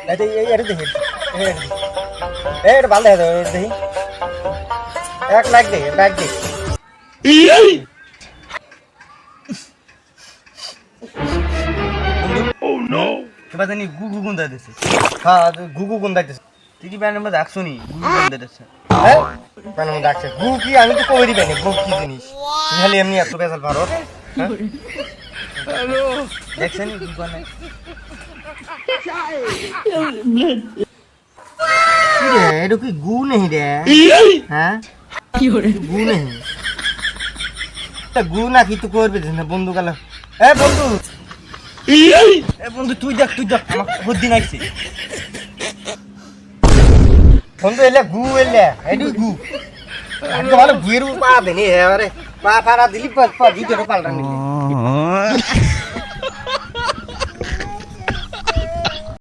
এটা দেখি এটা ভালো দেখা যাবে দেখি এক লাখ দে এবার জানি গুগু গুন্দা দিছে হ্যাঁ গুগু গুন্দা দিছে তুই কি ব্যানের মধ্যে ডাকছো নি গুগু গুন্দা দিছে হ্যাঁ ব্যানের মধ্যে ডাকছে গু কি আমি তো কবে দিবেন গু কি জিনিস তুই খালি এমনি এত বেজাল পারো হ্যালো দেখছেন গু বানাই এটা কি গু নেই রে হ্যাঁ কি করে গু নেই তা গু না কি তুই করবে না বন্ধু গেল এ বন্ধু তুই দেখ আমার বহুত দিন আইছে বন্ধু এলে গু এলে এডি গু আগে ভালো গুয়ের পা দেনি এবারে পা ফাড়া দিলি পা ভিডিও পাল্টানি